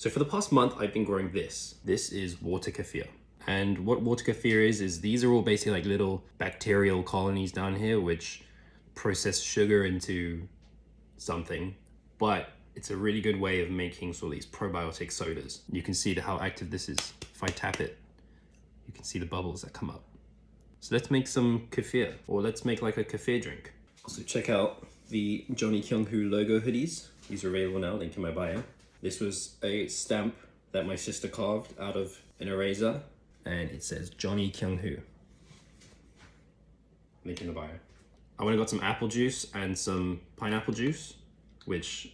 So for the past month, I've been growing this. This is water kefir. And what water kefir is these are all basically like little bacterial colonies down here, which process sugar into something. But it's a really good way of making sort of these probiotic sodas. You can see how active this is. If I tap it, you can see the bubbles that come up. So let's make some kefir, or let's make like a kefir drink. Also check out the Johnny Kyunghwo logo hoodies. These are available now, link in my bio. This was a stamp that my sister carved out of an eraser, and it says Johnny Kyunghwo. Link in the bio. I went and got some apple juice and some pineapple juice, which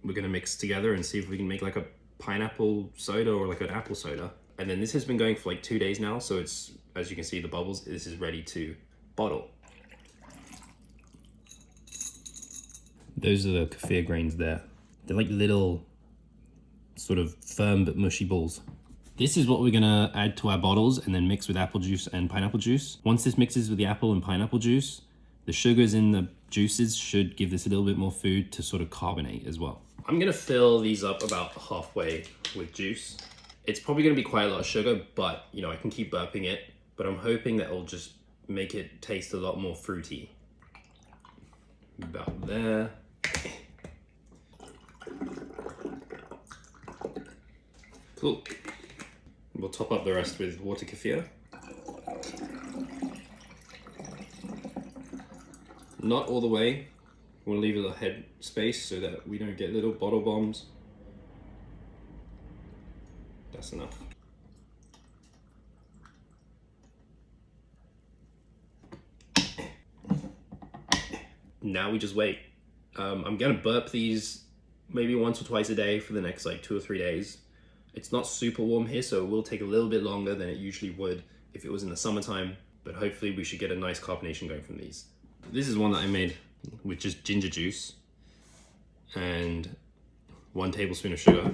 we're gonna mix together and see if we can make like a pineapple soda or like an apple soda. And then this has been going for like 2 days now, so it's, as you can see the bubbles, this is ready to bottle. Those are the kefir grains there. They're like little sort of firm but mushy balls. This is what we're gonna add to our bottles and then mix with apple juice and pineapple juice. Once this mixes with the apple and pineapple juice, the sugars in the juices should give this a little bit more food to sort of carbonate as well. I'm gonna fill these up about halfway with juice. It's probably gonna be quite a lot of sugar, but you know, I can keep burping it, but I'm hoping that it'll just make it taste a lot more fruity. About there. Cool. We'll top up the rest with water kefir. Not all the way. We'll leave a little head space so that we don't get little bottle bombs. That's enough. Now we just wait. I'm gonna burp these maybe once or twice a day for the next like 2 or 3 days. It's not super warm here, so it will take a little bit longer than it usually would if it was in the summertime, but hopefully we should get a nice carbonation going from these. This is one that I made with just ginger juice and 1 tablespoon of sugar.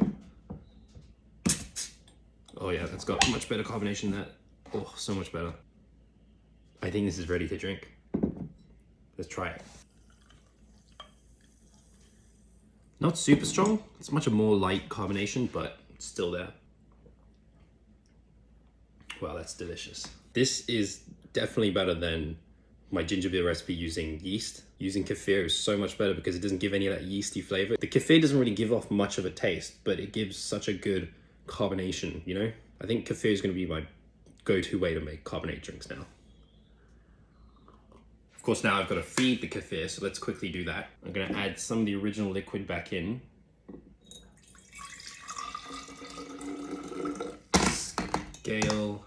Oh yeah, that's got much better carbonation than that. Oh, so much better. I think this is ready to drink. Let's try it. Not super strong, it's much more light carbonation, but it's still there. Wow, that's delicious. This is definitely better than my ginger beer recipe using yeast. Using kefir is so much better because it doesn't give any of that yeasty flavor. The kefir doesn't really give off much of a taste, but it gives such a good carbonation, you know? I think kefir is gonna be my go-to way to make carbonate drinks now. Of course, now I've got to feed the kefir, so let's quickly do that. I'm gonna add some of the original liquid back in. Scale.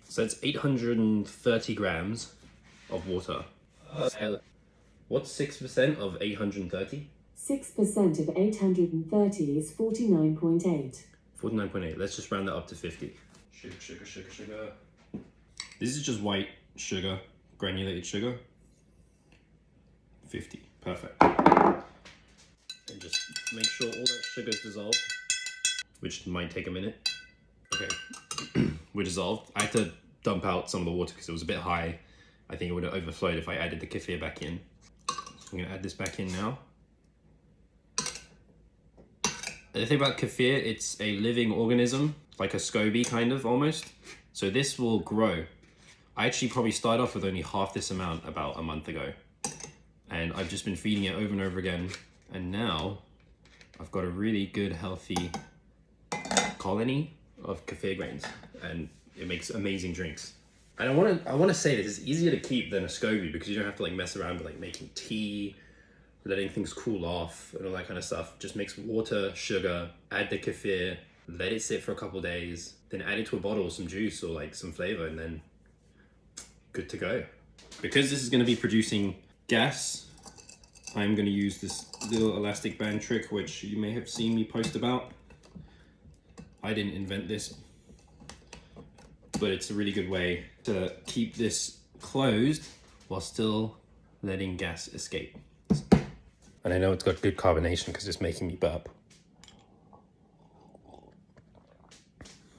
So it's 830 grams of water. What's 6% of 830? 6% of 830 is 49.8. 49.8. Let's just round that up to 50. Sugar, sugar, sugar, sugar. This is just white sugar, granulated sugar. 50. Perfect. And just make sure all that sugar is dissolved, which might take a minute. Okay, we're dissolved. I had to dump out some of the water because it was a bit high. I think it would have overflowed if I added the kefir back in. So I'm gonna add this back in now. The thing about kefir, it's a living organism, like a SCOBY kind of almost. So this will grow. I actually probably started off with only half this amount about a month ago. And I've just been feeding it over and over again. And now I've got a really good, healthy colony of kefir grains. And it makes amazing drinks. And I wanna say this is easier to keep than a SCOBY because you don't have to like mess around with like making tea, letting things cool off and all that kind of stuff. Just mix water, sugar, add the kefir, let it sit for a couple days, then add it to a bottle with some juice or like some flavor, and then good to go. Because this is gonna be producing gas, I'm gonna use this little elastic band trick, which you may have seen me post about. I didn't invent this, but it's a really good way to keep this closed while still letting gas escape. And I know it's got good carbonation because it's making me burp.